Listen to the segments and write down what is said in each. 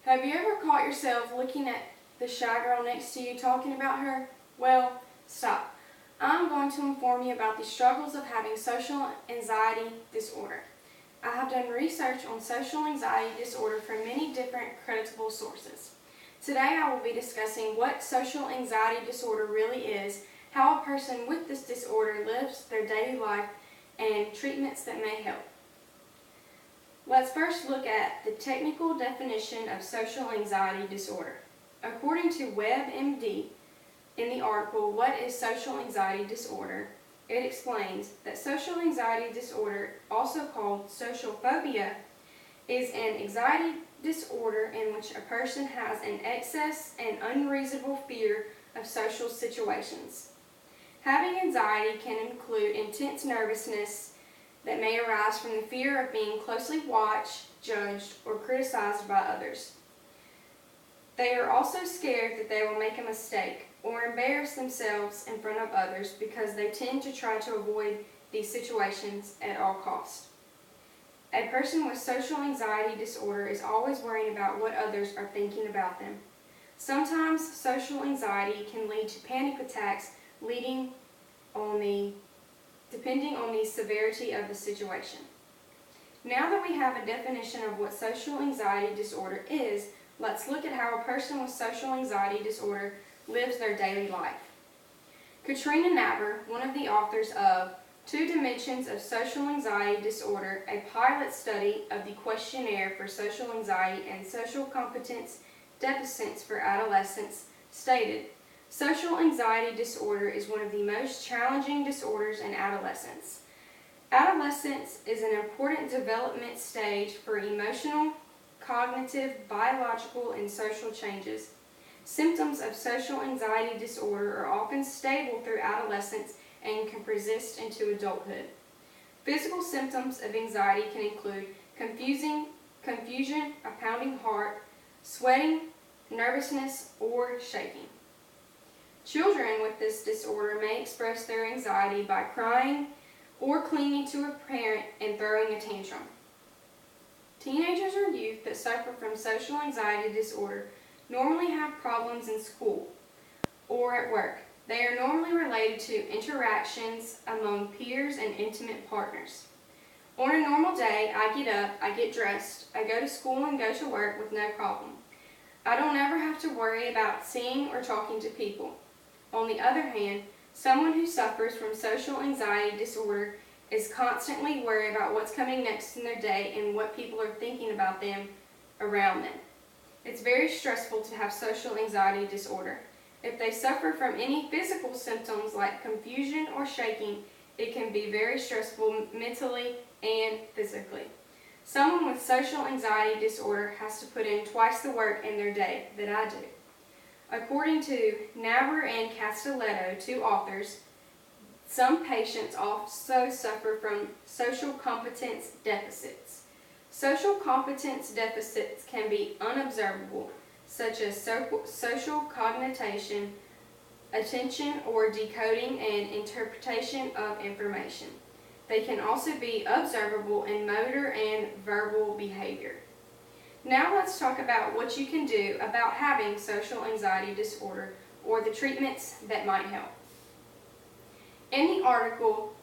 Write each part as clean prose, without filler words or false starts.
Have you ever caught yourself looking at the shy girl next to you talking about her? Well, stop. I'm going to inform you about the struggles of having social anxiety disorder. I have done research on social anxiety disorder from many different creditable sources. Today I will be discussing what social anxiety disorder really is, how a person with this disorder lives their daily life, and treatments that may help. Let's first look at the technical definition of social anxiety disorder. According to WebMD, in the article, What is Social Anxiety Disorder?, it explains that social anxiety disorder, also called social phobia, is an anxiety disorder in which a person has an excess and unreasonable fear of social situations. Having anxiety can include intense nervousness that may arise from the fear of being closely watched, judged, or criticized by others. They are also scared that they will make a mistake or embarrass themselves in front of others because they tend to try to avoid these situations at all costs. A person with social anxiety disorder is always worrying about what others are thinking about them. Sometimes social anxiety can lead to panic attacks depending on the severity of the situation. Now that we have a definition of what social anxiety disorder is, let's look at how a person with social anxiety disorder lives their daily life. Katrina Naber, one of the authors of Two Dimensions of Social Anxiety Disorder, a pilot study of the questionnaire for social anxiety and social competence deficits for adolescents, stated, "Social anxiety disorder is one of the most challenging disorders in adolescence. Adolescence is an important development stage for emotional, cognitive, biological, and social changes. Symptoms of social anxiety disorder are often stable through adolescence and can persist into adulthood. Physical symptoms of anxiety can include confusion, a pounding heart, sweating, nervousness, or shaking. Children with this disorder may express their anxiety by crying or clinging to a parent and throwing a tantrum. Teenagers or youth that suffer from social anxiety disorder normally have problems in school or at work. They are normally related to interactions among peers and intimate partners. On a normal day, I get up, I get dressed, I go to school and go to work with no problem. I don't ever have to worry about seeing or talking to people. On the other hand, someone who suffers from social anxiety disorder is constantly worried about what's coming next in their day and what people are thinking about them around them. It's very stressful to have social anxiety disorder. If they suffer from any physical symptoms like confusion or shaking, it can be very stressful mentally and physically. Someone with social anxiety disorder has to put in twice the work in their day that I do. According to Naber and Castelletto, two authors, some patients also suffer from social competence deficits. Social competence deficits can be unobservable, such as social cognition, attention or decoding and interpretation of information. They can also be observable in motor and verbal behavior. Now let's talk about what you can do about having social anxiety disorder or the treatments that might help. In the article,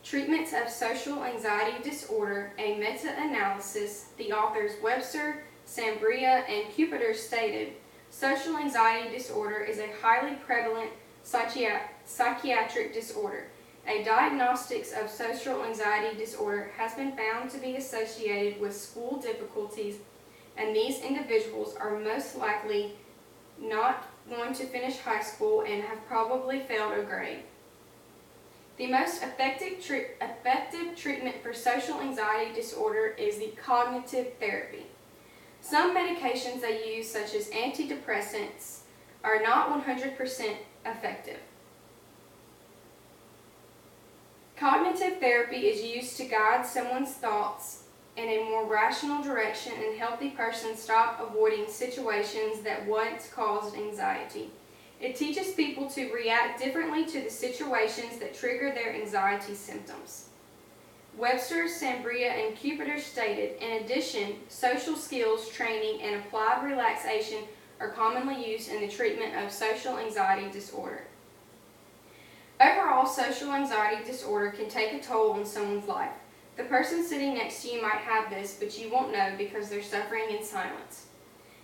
Treatments of Social Anxiety Disorder, a Meta-Analysis, the authors Webster, Sambria, and Cupiter stated, social anxiety disorder is a highly prevalent psychiatric disorder. A diagnostics of social anxiety disorder has been found to be associated with school difficulties, and these individuals are most likely not going to finish high school and have probably failed a grade. The most effective treatment for social anxiety disorder is the cognitive therapy. Some medications they use, such as antidepressants, are not 100% effective. Cognitive therapy is used to guide someone's thoughts in a more rational direction and help the person stop avoiding situations that once caused anxiety. It teaches people to react differently to the situations that trigger their anxiety symptoms. Webster, Sambria, and Cupiter stated, in addition, social skills training and applied relaxation are commonly used in the treatment of social anxiety disorder. Overall, social anxiety disorder can take a toll on someone's life. The person sitting next to you might have this, but you won't know because they're suffering in silence.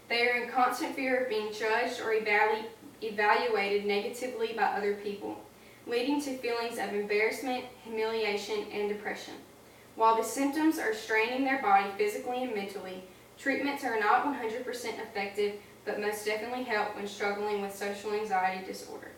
They are in constant fear of being judged or evaluated negatively by other people, leading to feelings of embarrassment, humiliation, and depression. While the symptoms are straining their body physically and mentally, treatments are not 100% effective, but most definitely help when struggling with social anxiety disorder.